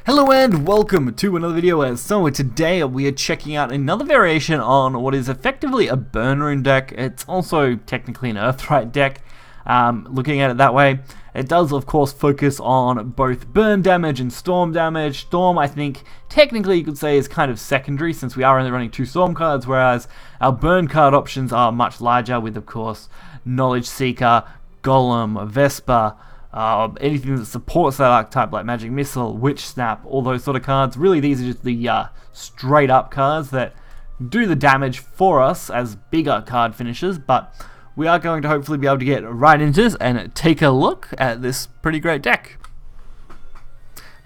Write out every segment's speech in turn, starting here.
Hello and welcome to another video. So today we are checking out another variation on what is effectively a burn rune deck. It's also technically an Earthright deck, looking at it that way. It does of course focus on both burn damage and storm damage. Storm, I think technically you could say, is kind of secondary since we are only running 2 storm cards, whereas our burn card options are much larger with of course Knowledge Seeker, Golem, Vesper, anything that supports that archetype like Magic Missile, Witch Snap, all those sort of cards. Really, these are just the straight up cards that do the damage for us as bigger card finishers, but we are going to hopefully be able to get right into this and take a look at this pretty great deck.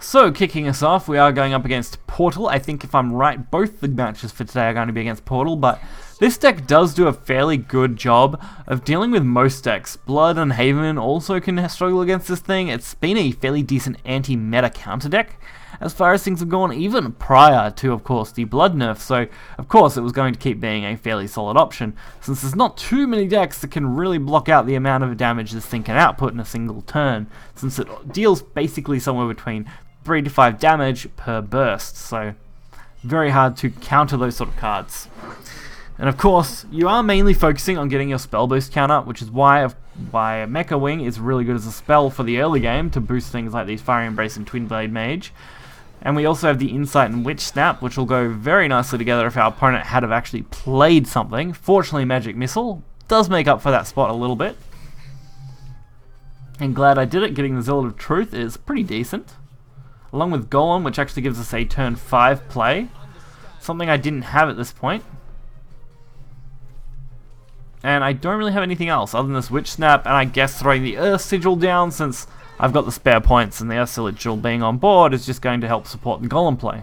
So, kicking us off, we are going up against Portal. I think if I'm right, both the matches for today are going to be against Portal, but this deck does do a fairly good job of dealing with most decks. Blood and Haven also can struggle against this thing. It's been a fairly decent anti-meta counter deck as far as things have gone, even prior to, of course, the Blood nerf, so of course it was going to keep being a fairly solid option, since there's not too many decks that can really block out the amount of damage this thing can output in a single turn, since it deals basically somewhere between 3 to 5 damage per burst, so very hard to counter those sort of cards. And of course, you are mainly focusing on getting your spell boost count up, which is why Mechawing is really good as a spell for the early game to boost things like these Fire Embrace and Twinblade Mage. And we also have the Insight and Witch Snap, which will go very nicely together if our opponent had have actually played something. Fortunately, Magic Missile does make up for that spot a little bit. And glad I did it. Getting the Zealot of Truth is pretty decent, along with Golem, which actually gives us a turn 5 play, something I didn't have at this point. And I don't really have anything else other than this Witch Snap, and I guess throwing the Earth Sigil down, since I've got the spare points, and the Earth Sigil being on board is just going to help support the Golem play.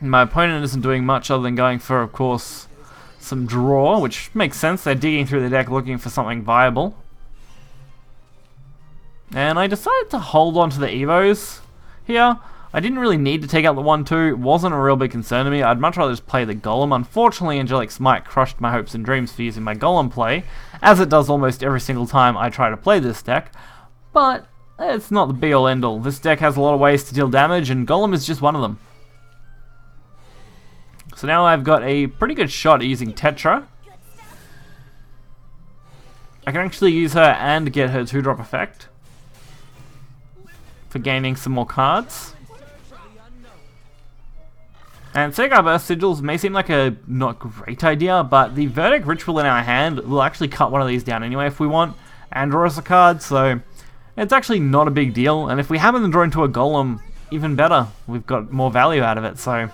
My opponent isn't doing much other than going for, of course, some draw, which makes sense. They're digging through the deck looking for something viable. And I decided to hold on to the Evos here. I didn't really need to take out the 1-2, it wasn't a real big concern to me. I'd much rather just play the Golem. Unfortunately, Angelic Smite crushed my hopes and dreams for using my Golem play, as it does almost every single time I try to play this deck. But it's not the be-all end-all. This deck has a lot of ways to deal damage, and Golem is just one of them. So now I've got a pretty good shot at using Tetra. I can actually use her and get her 2-drop effect for gaining some more cards. And setting up Earth Sigils may seem like a not great idea, but the Verdict Ritual in our hand will actually cut one of these down anyway if we want, and draw us a card, so it's actually not a big deal. And if we happen to draw into a Golem, even better. We've got more value out of it, so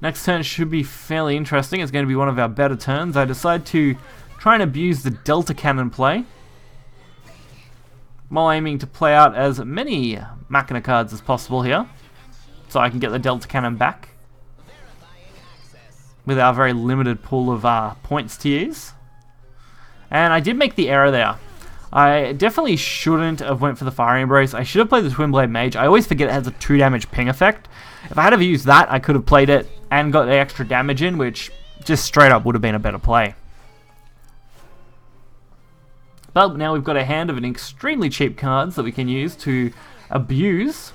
next turn should be fairly interesting. It's going to be one of our better turns. I decide to try and abuse the Delta Cannon play, while aiming to play out as many Machina cards as possible here, so I can get the Delta Cannon back with our very limited pool of points to use. And I did make the error there. I definitely shouldn't have went for the Fire Embrace. I should have played the Twinblade Mage. I always forget it has a 2 damage ping effect. If I had have used that, I could have played it and got the extra damage in, which just straight up would have been a better play. But now we've got a hand of an extremely cheap cards that we can use to abuse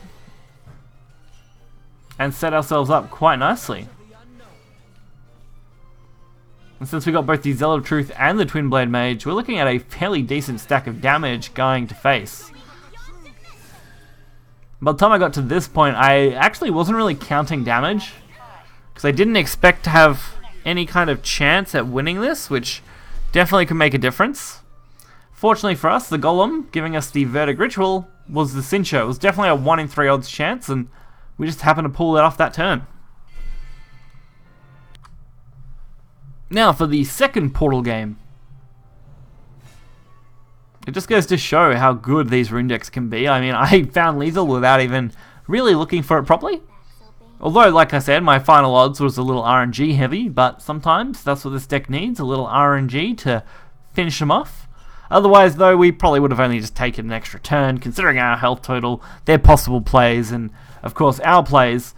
and set ourselves up quite nicely. And since we got both the Zealot of Truth and the Twinblade Mage, we're looking at a fairly decent stack of damage going to face. By the time I got to this point, I actually wasn't really counting damage, because I didn't expect to have any kind of chance at winning this, which definitely could make a difference. Fortunately for us, the Golem, giving us the Verdict Ritual, was the cincher. It was definitely a 1 in 3 odds chance, and we just happened to pull it off that turn. Now for the second Portal game. It just goes to show how good these rune decks can be. I mean, I found lethal without even really looking for it properly. Although, like I said, my final odds was a little RNG heavy, but sometimes that's what this deck needs, a little RNG to finish them off. Otherwise, though, we probably would have only just taken an extra turn, considering our health total, their possible plays, and, of course, our plays.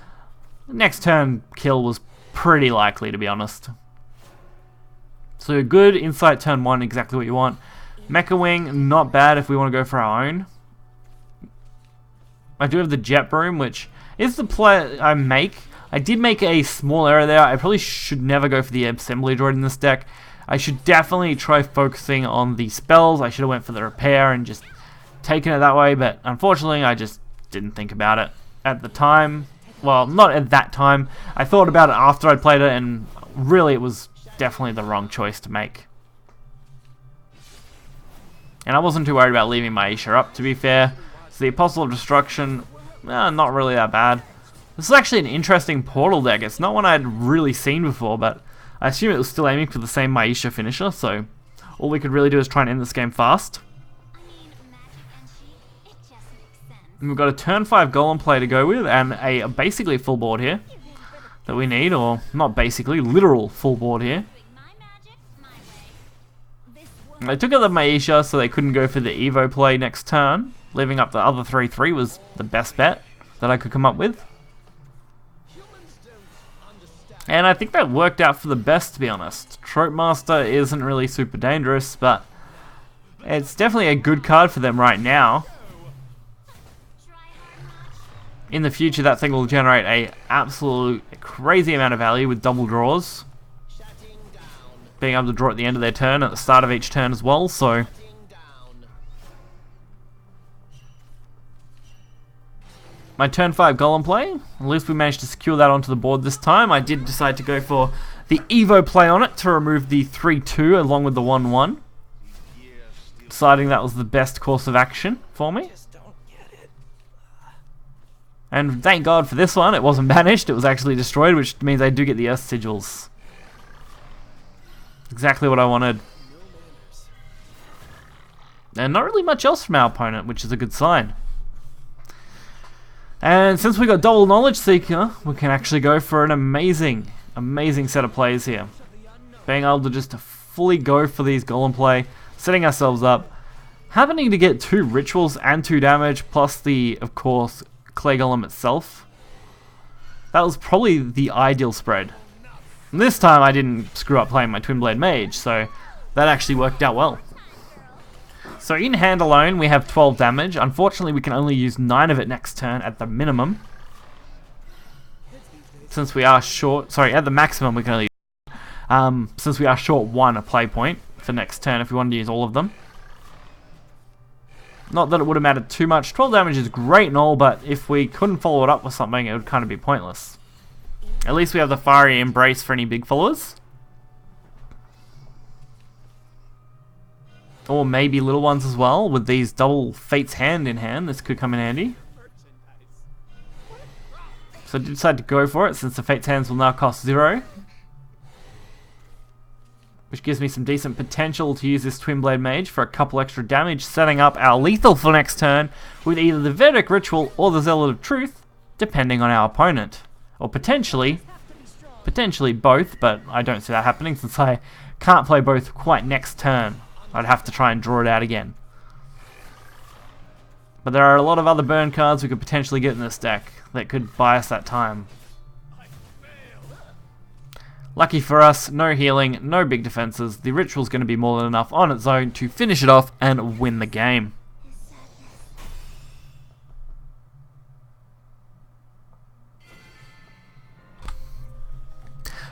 Next turn kill was pretty likely, to be honest. So good Insight turn 1, exactly what you want. Mechawing, not bad if we want to go for our own. I do have the Jet Broom, which is the play I make. I did make a small error there. I probably should never go for the Assembly Droid in this deck. I should definitely try focusing on the spells. I should have went for the repair and just taken it that way, but unfortunately I just didn't think about it at the time. Well, not at that time. I thought about it after I'd played it, and really it was definitely the wrong choice to make. And I wasn't too worried about leaving my Aisha up, to be fair. So the Apostle of Destruction, not really that bad. This is actually an interesting portal deck. It's not one I'd really seen before, but I assume it was still aiming for the same Maisha finisher, so all we could really do is try and end this game fast. And we've got a turn 5 Golem play to go with, and a basically full board here that we need, or not basically, literal full board here. They took out the Maisha, so they couldn't go for the Evo play next turn. Leaving up the other 3/3 was the best bet that I could come up with. And I think that worked out for the best, to be honest. Trope Master isn't really super dangerous, but it's definitely a good card for them right now. In the future, that thing will generate a absolute crazy amount of value with double draws. Being able to draw at the end of their turn, at the start of each turn as well, so... My turn 5 Golem play, at least we managed to secure that onto the board this time. I did decide to go for the Evo play on it to remove the 3/2 along with the 1/1. Deciding that was the best course of action for me. And thank God for this one, it wasn't banished, it was actually destroyed, which means I do get the Earth Sigils. Exactly what I wanted. And not really much else from our opponent, which is a good sign. And since we got double Knowledge Seeker, we can actually go for an amazing set of plays here. Being able to just fully go for these Golem play, setting ourselves up, happening to get 2 rituals and 2 damage, plus the, of course, Clay Golem itself. That was probably the ideal spread. And this time I didn't screw up playing my Twinblade Mage, so that actually worked out well. So in hand alone we have 12 damage. Unfortunately we can only use 9 of it next turn at the minimum. Since we are short, sorry, at the maximum we can only use, since we are short 1 a play point for next turn if we wanted to use all of them. Not that it would have mattered too much. 12 damage is great and all, but if we couldn't follow it up with something, it would kind of be pointless. At least we have the Fiery Embrace for any big followers. Or maybe little ones as well, with these double Fates hand in hand. This could come in handy. So I decided to go for it, since the Fates hands will now cost 0. Which gives me some decent potential to use this Twinblade Mage for a couple extra damage, setting up our lethal for next turn with either the Vedic Ritual or the Zealot of Truth, depending on our opponent. Or potentially both, but I don't see that happening since I can't play both quite next turn. I'd have to try and draw it out again. But there are a lot of other burn cards we could potentially get in this deck that could buy us that time. Lucky for us, no healing, no big defenses. The Ritual's going to be more than enough on its own to finish it off and win the game.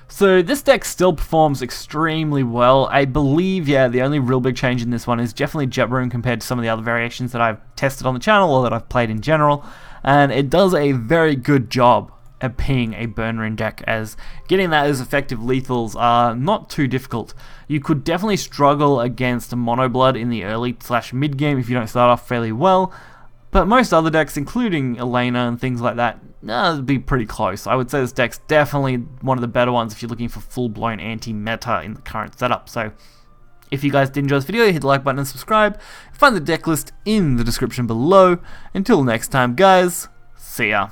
So this deck still performs extremely well. I believe, yeah, the only real big change in this one is definitely Jet Broom compared to some of the other variations that I've tested on the channel or that I've played in general. And it does a very good job at being a burn rune deck, as getting that as effective lethals are not too difficult. You could definitely struggle against Mono Blood in the early / mid game if you don't start off fairly well, but most other decks, including Elena and things like that, it'd be pretty close. I would say this deck's definitely one of the better ones if you're looking for full-blown anti-meta in the current setup. So if you guys did enjoy this video, hit the like button and subscribe. Find the deck list in the description below. Until next time guys, see ya.